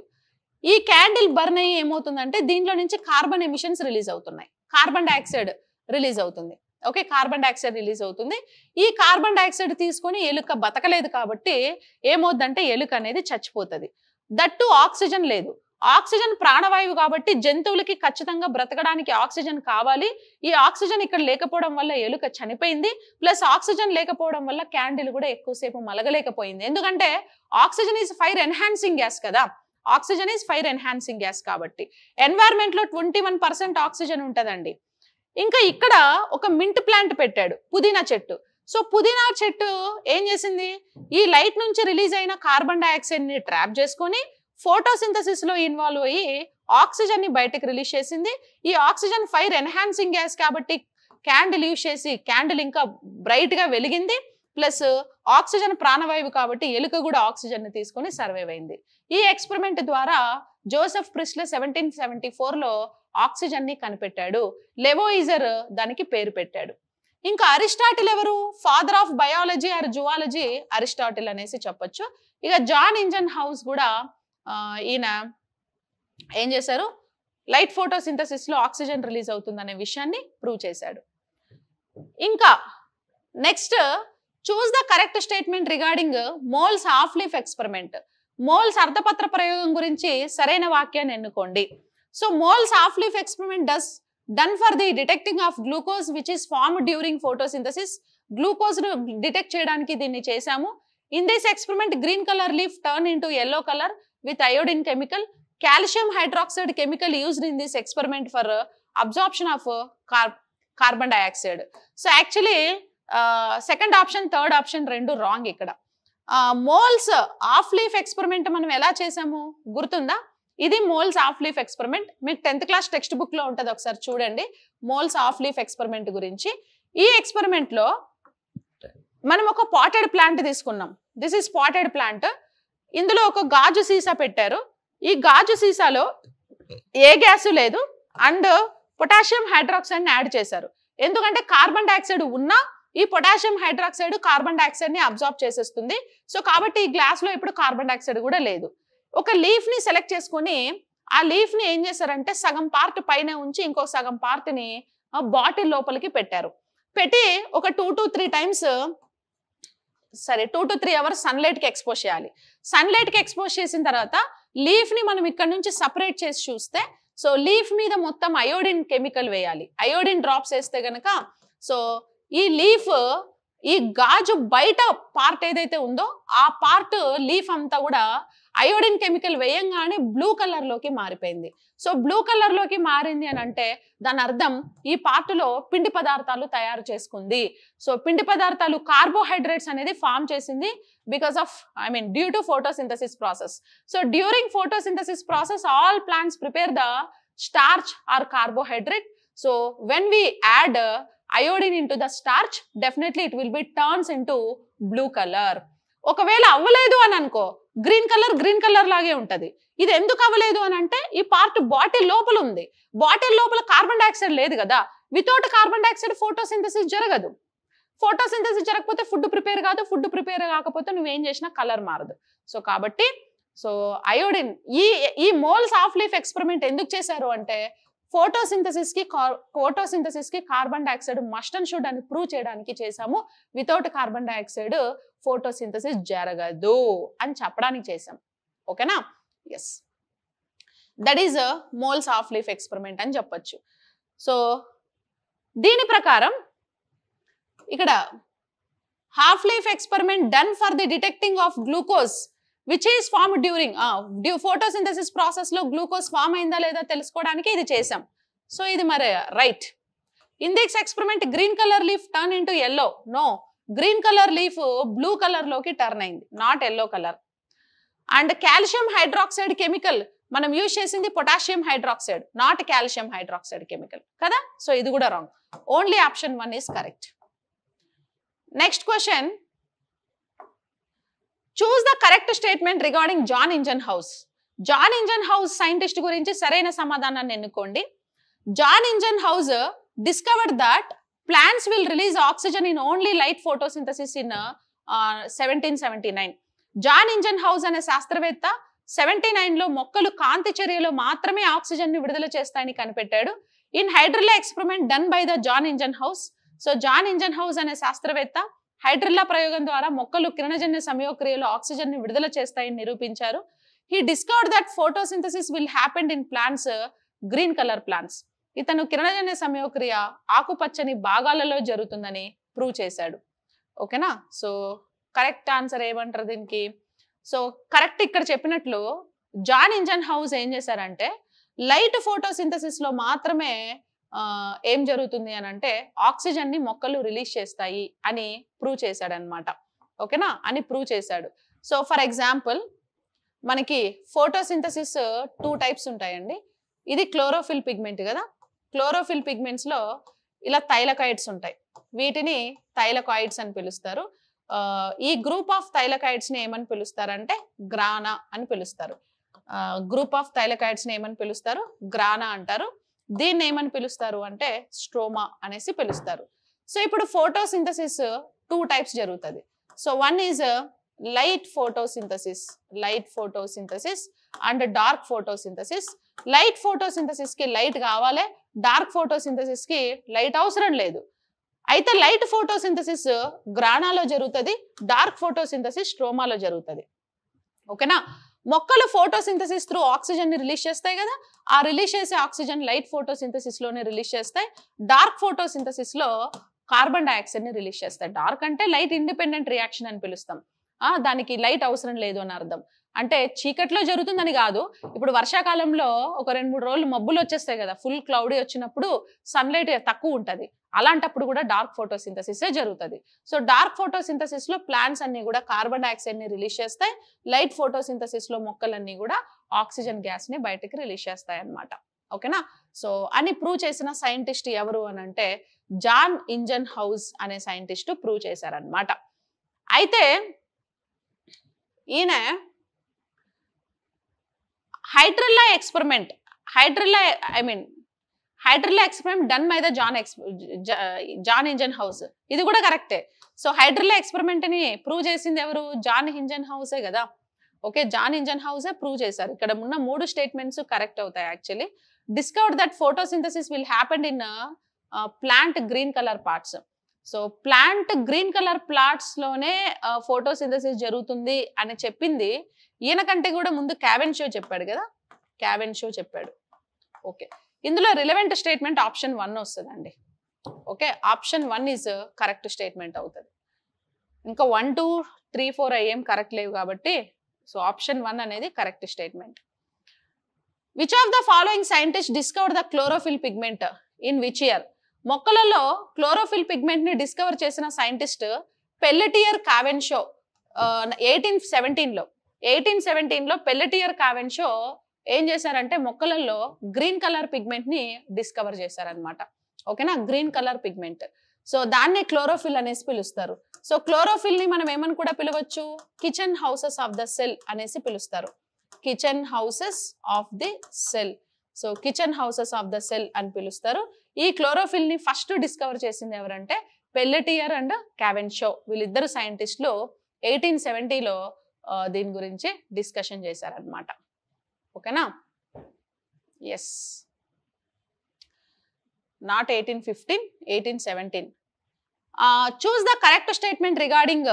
ఈ క్యాండిల్ బర్న్ అయ్యి ఏమవుతుందంటే దీంట్లో నుంచి కార్బన్ ఎమిషన్స్ రిలీజ్ అవుతున్నాయి, కార్బన్ డైఆక్సైడ్ రిలీజ్ అవుతుంది. ఓకే, కార్బన్ డైఆక్సైడ్ రిలీజ్ అవుతుంది. ఈ కార్బన్ డైఆక్సైడ్ తీసుకొని ఎలుక బతకలేదు కాబట్టి ఏమవుతుందంటే ఎలుక అనేది చచ్చిపోతుంది. దట్టు ఆక్సిజన్ లేదు. ఆక్సిజన్ ప్రాణవాయువు కాబట్టి జంతువులకి ఖచ్చితంగా బ్రతకడానికి ఆక్సిజన్ కావాలి. ఈ ఆక్సిజన్ ఇక్కడ లేకపోవడం వల్ల ఎలుక చనిపోయింది. ప్లస్ ఆక్సిజన్ లేకపోవడం వల్ల క్యాండిల్ కూడా ఎక్కువసేపు మలగలేకపోయింది. ఎందుకంటే oxygen is fire enhancing gas కదా. Oxygen is fire enhancing gas కాబట్టి ఎన్వైరన్మెంట్ లో 21% ఆక్సిజన్ ఉంటదండి. ఇంకా ఇక్కడ ఒక మింట్ ప్లాంట్ పెట్టాడు, పుదీనా చెట్టు. సో పుదీనా చెట్టు ఏం చేసింది? ఈ లైట్ నుంచి రిలీజ్ అయిన కార్బన్ డైఆక్సైడ్ ని ట్రాప్ చేసుకొని ఫోటోసింథసిస్ లో ఇన్వాల్వ్ అయ్యి ఆక్సిజన్ ని బయటకు రిలీజ్ చేసింది. ఈ ఆక్సిజన్ ఫైర్ ఎన్హాన్సింగ్ గ్యాస్ కాబట్టి క్యాండిల్ యూజ్ చేసి క్యాండిల్ ఇంకా బ్రైట్ గా వెలిగింది. ప్లస్ ఆక్సిజన్ ప్రాణవాయువు కాబట్టి ఎలుక కూడా ఆక్సిజన్ ని తీసుకొని సర్వైవ్ అయింది. ఈ ఎక్స్పెరిమెంట్ ద్వారా జోసెఫ్ ప్రిస్లే 1774 లో ఆక్సిజన్ ని కనిపెట్టాడు. లెవోయిజర్ దానికి పేరు పెట్టాడు. ఇంకా అరిస్టాటిల్ ఎవరు? Father of biology or zoology Aristotle అనేసి చెప్పొచ్చు. ఇక జాన్ ఇంజన్ హౌస్ కూడా ఈయన ఏం చేశారు? లైట్ ఫోటోసింథసిస్ లో ఆక్సిజన్ రిలీజ్ అవుతుందనే విషయాన్ని ప్రూవ్ చేశాడు. ఇంకా next, choose the correct statement regarding Moll's half leaf experiment. Moll's అర్ధపత్ర ప్రయోగం గురించి సరైన వాక్యాన్ని ఎన్నుకోండి. So Moll's half leaf experiment done for the detecting of glucose which is formed during photosynthesis. Glucose ను డిటెక్ట్ చేయడానికి దీన్ని చేశాము. In this experiment green colour leaf turn into yellow colour with iodine chemical. Calcium hydroxide chemical used in this experiment for absorption of carbon dioxide. So actually second option, third option rendu wrong ikkada. Moles half leaf experiment మనం ఎలా చేసాము గుర్తుందా? ఇది moles half leaf experiment. మీకు 10th class text book లో ఉంటుంది, ఒకసారి చూడండి మోల్స్ హాఫ్ లీఫ్ ఎక్స్పెరిమెంట్ గురించి. ఈ ఎక్స్పెరిమెంట్ లో మనం ఒక పాటెడ్ ప్లాంట్ తీసుకున్నాం. This is potted plant. ఇందులో ఒక గాజు సీసా పెట్టారు. ఈ గాజు సీసాలో ఏ గ్యాస్ లేదు అండ్ పొటాషియం హైడ్రాక్సైడ్ ని యాడ్ చేశారు. ఎందుకంటే కార్బన్ డైఆక్సైడ్ ఉన్నా ఈ పొటాషియం హైడ్రాక్సైడ్ కార్బన్ డైఆక్సైడ్ ని అబ్జార్బ్ చేసేస్తుంది. సో కాబట్టి ఈ గ్లాస్ లో ఇప్పుడు కార్బన్ డైఆక్సైడ్ కూడా లేదు. ఒక లీఫ్ ని సెలెక్ట్ చేసుకొని ఆ లీఫ్ ని ఏం చేశారంటే సగం పార్ట్ పైన ఉంచి ఇంకో సగం పార్ట్ ని బాటిల్ లోపలికి పెట్టారు. పెట్టి ఒక 2 to 3 times 2 to 3 hours sunlight కి ఎక్స్పోజ్ చేయాలి. సన్లైట్ కి ఎక్స్పోజ్ చేసిన తర్వాత లీఫ్ ని మనం ఇక్కడ నుంచి సపరేట్ చేసి చూస్తే, సో లీఫ్ మీద మొత్తం అయోడిన్ కెమికల్ వేయాలి. అయోడిన్ డ్రాప్స్ వేస్తే గనక సో ఈ లీఫ్, ఈ గాజు బయట పార్ట్ ఏదైతే ఉందో ఆ పార్ట్ లీఫ్ అంతా కూడా అయోడిన్ కెమికల్ వేయంగానే బ్లూ కలర్ లోకి మారిపోయింది. సో బ్లూ కలర్ లోకి మారింది అని అంటే దాని అర్థం ఈ పార్ట్ లో పిండి పదార్థాలు తయారు చేసుకుంది. సో పిండి పదార్థాలు కార్బోహైడ్రేట్స్ అనేది ఫామ్ చేసింది because of due to photosynthesis process. So during photosynthesis process all plants prepare the starch or carbohydrate. So when we add iodine into the starch, definitely it will be turns into blue color. ఒకవేళ అవ్వలేదు అని అనుకో, green colour లాగే ఉంటది. ఇది ఎందుకు అవ్వలేదు అని అంటే ఈ పార్ట్ బాటిల్ లోపల ఉంది. బాటిల్ లోపల కార్బన్ డైఆక్సైడ్ లేదు కదా. వితౌట్ కార్బన్ డైఆక్సైడ్ ఫోటోసింథసిస్ జరగదు. ఫోటోసింథసిస్ జరగకపోతే ఫుడ్ ప్రిపేర్ కాదు. ఫుడ్ ప్రిపేర్ కాకపోతే నువ్వేం చేసినా కలర్ మారదు. సో కాబట్టి సో అయోడిన్ ఈ మోల్స్ ఆఫ్ లీఫ్ ఎక్స్పెరిమెంట్ ఎందుకు చేశారు అంటే ఫోటోసింథసిస్ కి carbon dioxide must and should అని ప్రూవ్ చేయడానికి చేసాము. వితౌట్ కార్బన్ డైఆక్సైడ్ ఫోటోసింథసిస్ జరగదు అని చెప్పడానికి చేసాం. ఓకేనా? Yes, that is Mohl's of leaf experiment అని చెప్పొచ్చు. సో దీని ప్రకారం ఇక్కడ half leaf experiment done for the detecting of glucose which is form during photosynthesis process లో గ్లూకోజ్ ఫామ్ అయిందా లేదా తెలుసుకోవడానికి ఇది చేసాం. సో ఇది మరి right. In this experiment green colour leaf turn into yellow. No, green colour leaf blue colour లోకి turn అయింది, not yellow colour. And calcium hydroxide chemical మనం యూజ్ చేసింది potassium hydroxide, not calcium hydroxide chemical కదా. So ఇది కూడా wrong. Only option 1 is correct. Next question, choose the correct statement regarding Jan Ingenhousz. Jan Ingenhousz scientist గురించి సరైన సమాధానాన్ని ఎన్నుకోండి. Jan Ingenhousz discovered that plants will release oxygen in only light photosynthesis in 1779. Jan Ingenhousz అనే శాస్త్రవేత్త 79 లో మొక్కలు కాంతి చర్యలో మాత్రమే ఆక్సిజన్ ని విడుదల చేస్తాయని కనిపెట్టాడు. In hydrilla experiment done by the John Ingenhousz. So John Ingenhousz అనే శాస్త్రవేత్త హైడ్రిల్లా ప్రయోగం ద్వారా మొక్కలు కిరణజన్య సమయోక్రియలో ఆక్సిజన్ ని విడుదల చేస్తాయని నిరూపించారు. He discovered that photosynthesis will happen in plants green colour plants. ఇతను కిరణజన్య సమయోక్రియ ఆకుపచ్చని భాగాలలో జరుగుతుందని ప్రూవ్ చేశాడు. ఓకేనా? సో కరెక్ట్ ఆన్సర్ ఏమంటారు దీనికి? సో కరెక్ట్ ఇక్కడ చెప్పినట్లు జాన్ ఇంజన్ హౌస్ ఏం చేశారంటే లైట్ ఫోటోసింథసిస్ లో మాత్రమే ఏం జరుగుతుంది అని అంటే ఆక్సిజన్ ని మొక్కలు రిలీజ్ చేస్తాయి అని ప్రూవ్ చేశాడు అనమాట. ఓకేనా? అని ప్రూవ్ చేశాడు. సో ఫర్ ఎగ్జాంపుల్ మనకి ఫోటోసింథసిస్ 2 టైప్స్ ఉంటాయండి. ఇది క్లోరోఫిల్ పిగ్మెంట్ కదా. క్లోరోఫిల్ పిగ్మెంట్స్ లో ఇలా థైలకాయిడ్స్ ఉంటాయి. వీటిని థైలకాయిడ్స్ అని పిలుస్తారు. ఈ గ్రూప్ ఆఫ్ థైలకాయిడ్స్ ని ఏమని పిలుస్తారంటే గ్రానా అని పిలుస్తారు. గ్రూప్ ఆఫ్ థైలకాయిడ్స్ ని ఏమని పిలుస్తారు? గ్రానా అంటారు. దీన్ని ఏమని పిలుస్తారు అంటే స్ట్రోమా అనేసి పిలుస్తారు. సో ఇప్పుడు ఫోటోసింథసిస్ 2 టైప్స్ జరుగుతుంది. So one is light photosynthesis and dark photosynthesis. Light photosynthesis కి లైట్ కావాలి, డార్క్ ఫోటోసింథసిస్ కి లైట్ అవసరం లేదు. అయితే లైట్ ఫోటోసింథసిస్ గ్రానాలో జరుగుతుంది, డార్క్ ఫోటోసింథసిస్ స్ట్రోమాలో జరుగుతుంది. ఓకేనా? మొక్కలు ఫోటోసింథసిస్ త్రూ ఆక్సిజన్ ని రిలీజ్ చేస్తాయి కదా. ఆ రిలీజ్ చేసే ఆక్సిజన్ లైట్ ఫోటోసింథసిస్ లోనే రిలీజ్ చేస్తాయి. డార్క్ ఫోటోసింథసిస్ లో కార్బన్ డైఆక్సైడ్ ని రిలీజ్ చేస్తాయి. డార్క్ అంటే లైట్ ఇండిపెండెంట్ రియాక్షన్ అని పిలుస్తాం. దానికి లైట్ అవసరం లేదు అని అర్థం. అంటే చీకట్లో జరుగుతుందని కాదు. ఇప్పుడు వర్షాకాలంలో ఒక 2-3 రోజులు మబ్బులు వచ్చేస్తాయి కదా, ఫుల్ క్లౌడీ వచ్చినప్పుడు సన్లైట్ తక్కువ ఉంటది. అలాంటప్పుడు కూడా డార్క్ ఫోటోసింథసిస్ జరుగుతుంది. సో డార్క్ ఫోటోసింథసిస్ లో ప్లాంట్స్ అన్ని కూడా కార్బన్ డైఆక్సైడ్ ని రిలీజ్ చేస్తాయి. లైట్ ఫోటోసింథసిస్ లో మొక్కలన్నీ కూడా ఆక్సిజన్ గ్యాస్ ని బయటకి రిలీజ్ చేస్తాయి అన్నమాట. ఓకేనా? సో అని ప్రూవ్ చేసిన సైంటిస్ట్ ఎవరు అని అంటే జాన్ ఇంజన్ హౌస్ అనే సైంటిస్ట్ ప్రూవ్ చేశారనమాట. అయితే ఈయన hydrilla experiment done by the John Ingenhousz. ఇది కూడా కరెక్టే. సో హైడ్రిల్లా ఎక్స్పెరిమెంట్ ని ప్రూవ్ చేసింది ఎవరు? జాన్ ఇంజన్ హౌసే కదా. ఓకే, జాన్ ఇంజన్ హౌసే ప్రూవ్ చేశారు. ఇక్కడ ఉన్న 3 స్టేట్మెంట్స్ కరెక్ట్ అవుతాయి actually. Discovered that photosynthesis will happen in plant green colour parts. So plant green colour plants లోనే ఫోటోసింథసిస్ జరుగుతుంది అని చెప్పింది ఈయన కంటే కూడా ముందు క్యావెన్షో చెప్పాడు కదా, క్యావెన్షో చెప్పాడు. ఓకే, ఇందులో రిలవెంట్ స్టేట్మెంట్ ఆప్షన్ 1 వస్తుందండి. Okay, option 1 is correct statement అవుతుంది. ఇంకా 1, 2, 3, 4 అయ్యేం కరెక్ట్ లేవు కాబట్టి సో ఆప్షన్ 1 అనేది correct statement. Which of the following scientist discover the chlorophyll pigment in which year? మొక్కలలో క్లోరోఫిల్ పిగ్మెంట్ ని డిస్కవర్ చేసిన సైంటిస్ట్ పెల్లెటియర్ కావెన్షో 1817లో పెల్లెటియర్ కావెన్షో ఏం చేశారంటే మొక్కలలో గ్రీన్ కలర్ పిగ్మెంట్ ని డిస్కవర్ చేశారనమాట. ఓకేనా, గ్రీన్ కలర్ పిగ్మెంట్. సో దాన్నే క్లోరోఫిల్ అనేసి పిలుస్తారు. సో క్లోరోఫిల్ ని మనం ఏమని కూడా పిలవచ్చు, kitchen houses of the cell అనేసి పిలుస్తారు. Kitchen houses of the cell. So kitchen houses of the cell అని పిలుస్తారు. ఈ క్లోరోఫిల్ ని ఫస్ట్ డిస్కవర్ చేసింది ఎవరంటే పెల్లెటియర్ అండ్ క్యావెన్షో. వీళ్ళిద్దరు సైంటిస్టులు 1870లో దీని గురించి డిస్కషన్ చేశారనమాట. ఓకేనా, yes, not 1815, 1817. Choose the correct statement regarding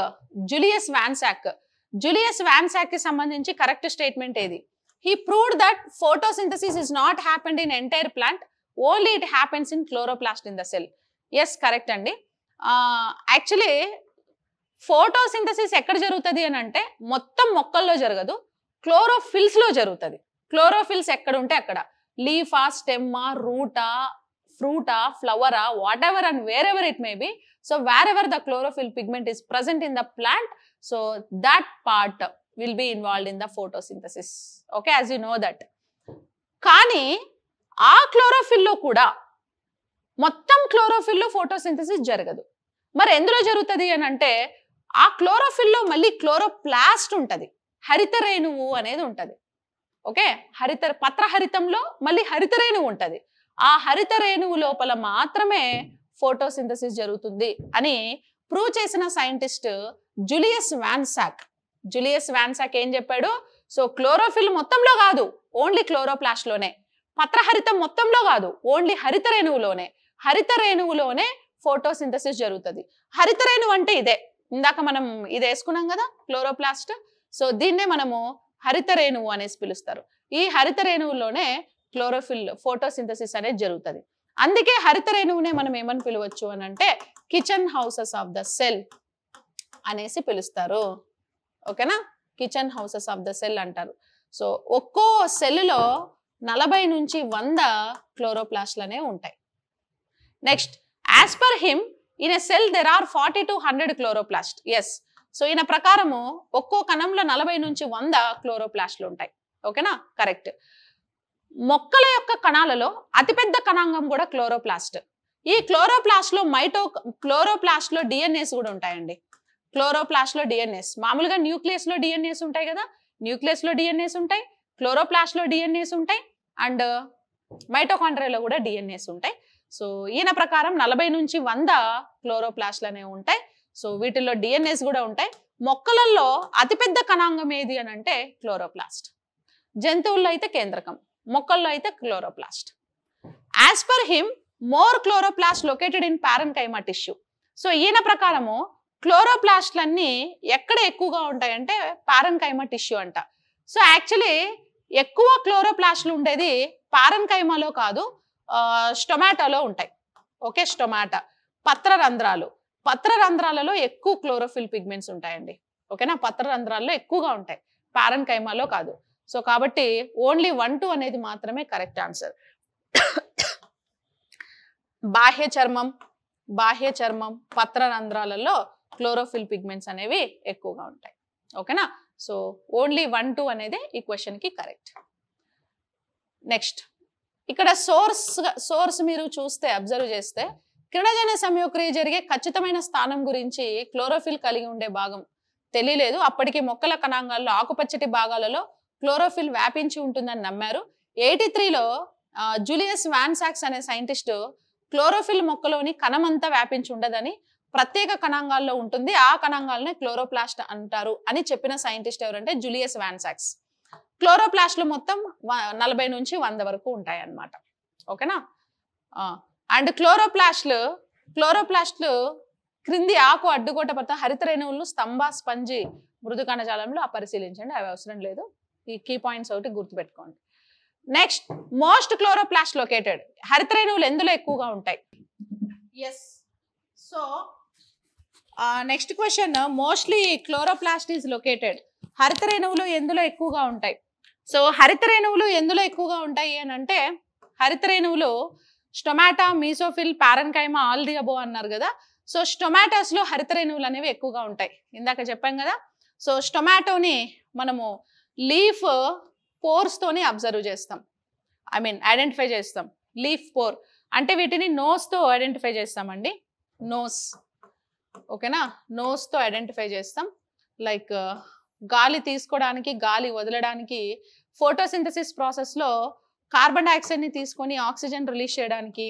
Julius von Sachs. Julius von Sachs కి సంబంధించి కరెక్ట్ స్టేట్మెంట్ ఏది? He proved that photosynthesis is not happened in entire plant, only it happens in chloroplast in the cell. Yes, correct అండి. Actually photosynthesis ఎక్కడ జరుగుతుంది అని అంటే మొత్తం మొక్కల్లో జరగదు, క్లోరోఫిల్స్ లో జరుగుతుంది. క్లోరోఫిల్స్ ఎక్కడ ఉంటే అక్కడ, లీఫా, స్టెమ్మా, రూటా, ఫ్రూటా, ఫ్లవరా, whatever and wherever it may be. So wherever the chlorophyll pigment is present in the plant, so that part will be involved in the photosynthesis. Okay, as you know that. కానీ ఆ chlorophyll లో కూడా మొత్తం chlorophyll లో photosynthesis జరగదు. మరి ఎందులో జరుగుతుంది అని అంటే ఆ క్లోరోఫిల్ లో మళ్ళీ క్లోరోప్లాస్ట్ ఉంటది, హరిత రేణువు అనేది ఉంటది. ఓకే, పత్రహరితంలో మళ్ళీ హరిత రేణువు ఉంటది. ఆ హరిత రేణువు లోపల మాత్రమే ఫోటోసింథసిస్ జరుగుతుంది అని ప్రూవ్ చేసిన సైంటిస్ట్ జూలియస్ వాన్సాక్. జూలియస్ వాన్సాక్ ఏం చెప్పాడు? సో క్లోరోఫిల్ మొత్తంలో కాదు, ఓన్లీ క్లోరోప్లాస్ట్ లోనే. పత్రహరితం మొత్తంలో కాదు, ఓన్లీ హరిత రేణువులోనే. హరిత రేణువులోనే ఫోటోసింథసిస్ జరుగుతుంది. హరిత రేణువు అంటే ఇదే, ఇందాక మనం ఇది వేసుకున్నాం కదా క్లోరోప్లాస్ట్. సో దీన్నే మనము హరిత రేణువు అనేసి పిలుస్తారు. ఈ హరిత రేణువులోనే క్లోరోఫిల్ ఫోటోసింథసిస్ అనేది జరుగుతుంది. అందుకే హరిత రేణువునే మనం ఏమని పిలవచ్చు అని అంటే kitchen houses of the cell అనేసి పిలుస్తారు. ఓకేనా, kitchen houses of the cell అంటారు. సో ఒక్కో సెల్లో 40 నుంచి 100 క్లోరోప్లాస్ట్లనే ఉంటాయి. Next, as per him in a cell there are 40 to 100 chloroplast. Yes, so ఈయన ప్రకారము ఒక్కో కణంలో 40 నుంచి 100 క్లోరోప్లాస్ట్లు ఉంటాయి. ఓకేనా, కరెక్ట్. మొక్కల యొక్క కణాలలో అతిపెద్ద కణాంగం కూడా క్లోరోప్లాస్ట్. ఈ క్లోరోప్లాస్ట్ లో డిఎన్ఏస్ కూడా ఉంటాయండి. క్లోరోప్లాస్ట్ లో డిఎన్ఏస్, మామూలుగా న్యూక్లియస్ లో డిఎన్ఏస్ ఉంటాయి కదా, న్యూక్లియస్ లో డిఎన్ఏస్ ఉంటాయి, క్లోరోప్లాస్ట్ లో డిఎన్ఏస్ ఉంటాయి, అండ్ మైటోకాండ్రియాలో కూడా డిఎన్ఏస్ ఉంటాయి. సో ఈయన ప్రకారం 40 నుంచి 100 క్లోరోప్లాస్ట్లు అనేవి ఉంటాయి. సో వీటిల్లో డిఎన్ఏస్ కూడా ఉంటాయి. మొక్కలలో అతిపెద్ద కణాంగం ఏది అని అంటే క్లోరోప్లాస్ట్. జంతువుల్లో అయితే కేంద్రకం, మొక్కల్లో అయితే chloroplast. As per him more chloroplast located in parenchyma tissue. So ఈయన ప్రకారము క్లోరోప్లాస్ట్లన్నీ ఎక్కడ ఎక్కువగా ఉంటాయంటే పారెన్కైమా టిష్యూ అంట. సో యాక్చువల్లీ ఎక్కువ క్లోరోప్లాస్ట్లు ఉండేది పారెన్కైమాలో కాదు, స్టొమాటోలో ఉంటాయి. ఓకే, స్టొమాటా, పత్రరంధ్రాలలో ఎక్కువ క్లోరోఫిల్ పిగ్మెంట్స్ ఉంటాయండి. ఓకేనా, పత్రరంధ్రాల్లో ఎక్కువగా ఉంటాయి, పారెన్కైమాలో కాదు. సో కాబట్టి ఓన్లీ 1, 2 అనేది మాత్రమే కరెక్ట్ ఆన్సర్. బాహ్య చర్మం, పత్రరంధ్రాలలో క్లోరోఫిల్ పిగ్మెంట్స్ అనేవి ఎక్కువగా ఉంటాయి. ఓకేనా, సో ఓన్లీ 1, 2 అనేది ఈ క్వశ్చన్ కి కరెక్ట్. నెక్స్ట్, ఇక్కడ సోర్స్ మీరు చూస్తే అబ్జర్వ్ చేస్తే కిరణజన్య సంయోక్రియ జరిగే ఖచ్చితమైన స్థానం గురించి క్లోరోఫిల్ కలిగి ఉండే భాగం తెలియలేదు. అప్పటికి మొక్కల కణాంగాల్లో ఆకుపచ్చటి భాగాలలో క్లోరోఫిల్ వ్యాపించి ఉంటుందని నమ్మారు. 83లో జూలియస్ వాన్సాక్స్ అనే సైంటిస్ట్ క్లోరోఫిల్ మొక్కలోని కణమంతా వ్యాపించి ఉండదని, ప్రత్యేక కణాంగాల్లో ఉంటుంది, ఆ కణాంగాలనే క్లోరోప్లాస్ట్ అంటారు అని చెప్పిన సైంటిస్ట్ ఎవరంటే జూలియస్ వాన్సాక్స్. క్లోరోప్లాస్ట్లు మొత్తం 40 నుంచి 100 వరకు ఉంటాయి అన్నమాట. ఓకేనా, అండ్ క్లోరోప్లాస్ట్లు క్రింది ఆకు అడ్డుకోట పడతా హరిత రేణువులను స్తంభ స్పంజి మృదు కణజాలంలో పరిశీలించండి. అవి అవసరం లేదు, ఈ కీ పాయింట్స్ ఒకటి గుర్తుపెట్టుకోండి. Next, most chloroplast located. హరిత రేణువులు ఎందులో ఎక్కువగా ఉంటాయి? Yes. So next question, mostly chloroplast is located. హరిత రేణువులు ఎందులో ఎక్కువగా ఉంటాయి? సో హరిత రేణువులు ఎందులో ఎక్కువగా ఉంటాయి అని అంటే, హరిత రేణువులు stomata, mesophyll, parenchyma, all the above అన్నారు కదా. సో స్టొమాటోస్ లో హరిత రేణువులు అనేవి ఎక్కువగా ఉంటాయి, ఇందాక చెప్పాం కదా. సో స్టొమాటోని మనము లీఫ్ పోర్స్ తోని అబ్జర్వ్ చేస్తాం, ఐడెంటిఫై చేస్తాం. లీఫ్ పోర్ అంటే వీటిని నోస్ తో ఐడెంటిఫై చేస్తామండి. నోస్, ఓకేనా, నోస్ తో ఐడెంటిఫై చేస్తాం. లైక్ గాలి తీసుకోవడానికి, గాలి వదలడానికి, ఫోటోసింథసిస్ ప్రాసెస్ లో కార్బన్ డైఆక్సైడ్ ని తీసుకొని ఆక్సిజన్ రిలీజ్ చేయడానికి,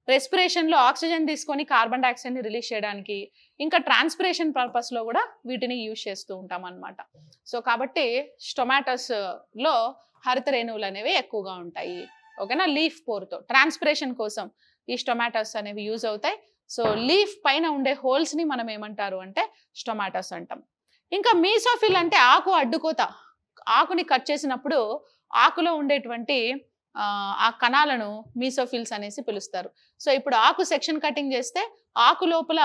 రెస్పిరేషన్ లో ఆక్సిజన్ తీసుకొని కార్బన్ డైఆక్సైడ్ ని రిలీజ్ చేయడానికి, ఇంకా ట్రాన్స్పిరేషన్ పర్పస్ లో కూడా వీటిని యూజ్ చేస్తూ ఉంటాం అన్నమాట. సో కాబట్టి స్టొమాటోస్ లో హరిత రేణువులు అనేవి ఎక్కువగా ఉంటాయి, ఓకేనా. లీఫ్ పోర్తో ట్రాన్స్పిరేషన్ కోసం ఈ స్టొమాటోస్ అనేవి యూజ్ అవుతాయి. సో లీఫ్ పైన ఉండే హోల్స్ ని మనం ఏమంటారు అంటే స్టొమాటోస్ అంటాం. ఇంకా మీసోఫిల్ అంటే ఆకు అడ్డుకోత. ఆకుని కట్ చేసినప్పుడు ఆకులో ఉండేటువంటి ఆ కణాలను మీసోఫిల్స్ అనేసి పిలుస్తారు. సో ఇప్పుడు ఆకు సెక్షన్ కటింగ్ చేస్తే ఆకు లోపల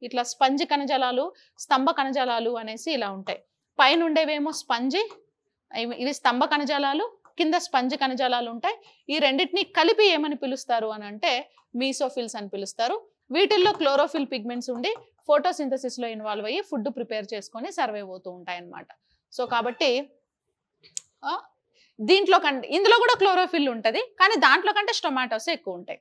ఇట్లా స్పంజ్ కణజాలాలు, స్తంభ కణజాలాలు అనేసి ఇలా ఉంటాయి. పైన ఉండేవేమో స్పంజి, ఇవి స్తంభ కణజాలాలు, కింద స్పంజ్ కణజాలాలు ఉంటాయి. ఈ రెండింటిని కలిపి ఏమని పిలుస్తారు అని అంటే మీసోఫిల్స్ అని పిలుస్తారు. వీటిల్లో క్లోరోఫిల్ పిగ్మెంట్స్ ఉండి ఫోటోసింథసిస్ లో ఇన్వాల్వ్ అయ్యి ఫుడ్ ప్రిపేర్ చేసుకొని సర్వైవ్ అవుతూ ఉంటాయి అన్నమాట. సో కాబట్టి దీంట్లో ఇందులో కూడా క్లోరోఫిల్ ఉంటుంది, కానీ దాంట్లో కంటే స్టొమాటోస్ ఎక్కువ ఉంటాయి.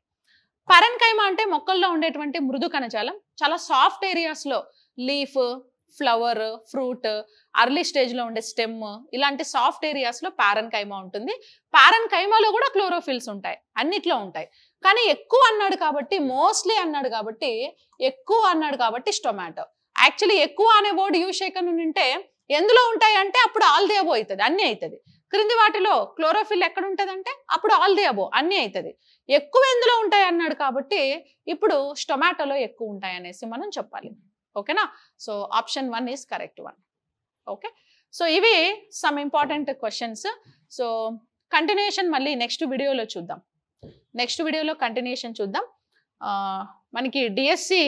పారెన్కైమా అంటే మొక్కల్లో ఉండేటువంటి మృదు కణజాలం. చాలా సాఫ్ట్ ఏరియాస్ లో leaf, flower, fruit, early stage లో ఉండే స్టెమ్, ఇలాంటి సాఫ్ట్ ఏరియాస్ లో పారెన్కైమా ఉంటుంది. పారెన్కైమాలో కూడా క్లోరోఫిల్స్ ఉంటాయి, అన్నిట్లో ఉంటాయి. కానీ ఎక్కువ అన్నాడు కాబట్టి, మోస్ట్లీ అన్నాడు కాబట్టి, ఎక్కువ అన్నాడు కాబట్టి స్టొమాటో. యాక్చువల్లీ ఎక్కువ అనే వర్డ్ యూజ్ చేయకుండా ఉంటే ఎందులో ఉంటాయి అంటే అప్పుడు ఆల్ ది అబో అవుతుంది, అన్ని అవుతుంది. క్రింది వాటిలో క్లోరోఫిల్ ఎక్కడ ఉంటుంది అంటే అప్పుడు ఆల్ ది అబో అన్ని అవుతుంది. ఎక్కువ ఎందులో ఉంటాయి అన్నాడు కాబట్టి ఇప్పుడు స్టొమాటోలో ఎక్కువ ఉంటాయి అనేసి మనం చెప్పాలి, ఓకేనా. So option 1 is correct one, okay. So ఇవి some important questions. So continuation మళ్ళీ నెక్స్ట్ వీడియోలో చూద్దాం. నెక్స్ట్ వీడియోలో కంటిన్యూషన్ చూద్దాం. మనకి DSC,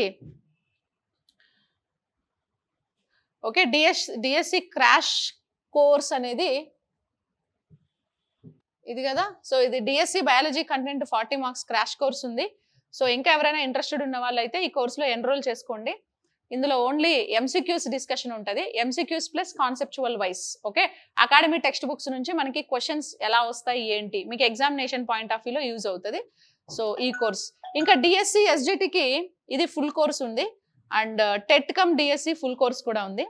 okay, DSC crash course అనేది ఇది కదా. సో ఇది DSC biology content 40 marks crash course ఉంది. సో ఇంకా ఎవరైనా ఇంట్రెస్టెడ్ ఉన్న వాళ్ళైతే ఈ కోర్సులో ఎన్రోల్ చేసుకోండి. ఇందులో ఓన్లీ ఎంసీక్యూస్ డిస్కషన్ ఉంటుంది, MCQs plus conceptual wise, okay. Academy text books నుంచి మనకి క్వశ్చన్స్ ఎలా వస్తాయి ఏంటి మీకు ఎగ్జామినేషన్ పాయింట్ ఆఫ్ వ్యూలో యూజ్ అవుతుంది. సో ఈ కోర్స్ ఇంకా డిఎస్సి ఎస్జిటికి ఇది ఫుల్ కోర్స్ ఉంది, and TET cum DSC full course కూడా ఉంది.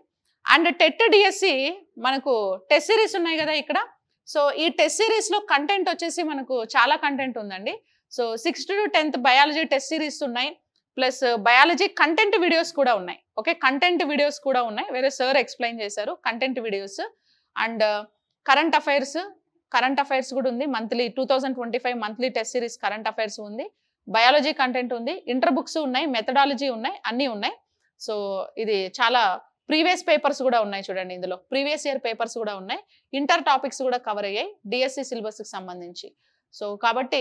అండ్ టెట్ డిఎస్సి మనకు టెస్ట్ సిరీస్ ఉన్నాయి కదా ఇక్కడ. సో ఈ టెస్ట్ సిరీస్ లో కంటెంట్ వచ్చేసి మనకు చాలా కంటెంట్ ఉందండి. So 6th to 10th biology test series ఉన్నాయి, ప్లస్ బయాలజీ కంటెంట్ వీడియోస్ కూడా ఉన్నాయి, ఓకే. కంటెంట్ వీడియోస్ కూడా ఉన్నాయి, వేరే సార్ ఎక్స్ప్లెయిన్ చేశారు content videos. And current affairs కూడా ఉంది. Monthly 2025 monthly test series current affairs ఉంది, బయాలజీ కంటెంట్ ఉంది, ఇంటర్ బుక్స్ ఉన్నాయి, మెథడాలజీ ఉన్నాయి, అన్నీ ఉన్నాయి. సో ఇది చాలా ప్రీవియస్ పేపర్స్ కూడా ఉన్నాయి చూడండి, ఇందులో ప్రీవియస్ ఇయర్ పేపర్స్ కూడా ఉన్నాయి, ఇంటర్ టాపిక్స్ కూడా కవర్ అయ్యాయి డిఎస్సి సిలబస్కి సంబంధించి. సో కాబట్టి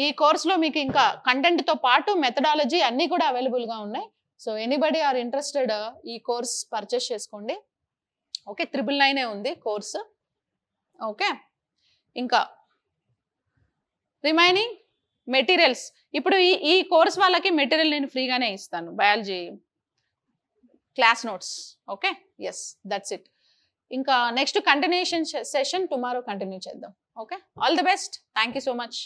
ఈ కోర్సులో మీకు ఇంకా కంటెంట్ తో పాటు మెథడాలజీ అన్ని కూడా అవైలబుల్ గా ఉన్నాయి. సో ఎనీబడి ఆర్ ఇంట్రెస్టెడ్ ఈ కోర్స్ పర్చేస్ చేసుకోండి, ఓకే. 999 ఉంది కోర్సు, ఓకే. ఇంకా రిమైనింగ్ మెటీరియల్స్ ఇప్పుడు ఈ కోర్స్ వాళ్ళకి మెటీరియల్ నేను ఫ్రీగానే ఇస్తాను, biology class notes, okay. Yes, that's it. ఇంకా next continuation session tomorrow continue చేద్దాం, okay. All the best, thank you so much.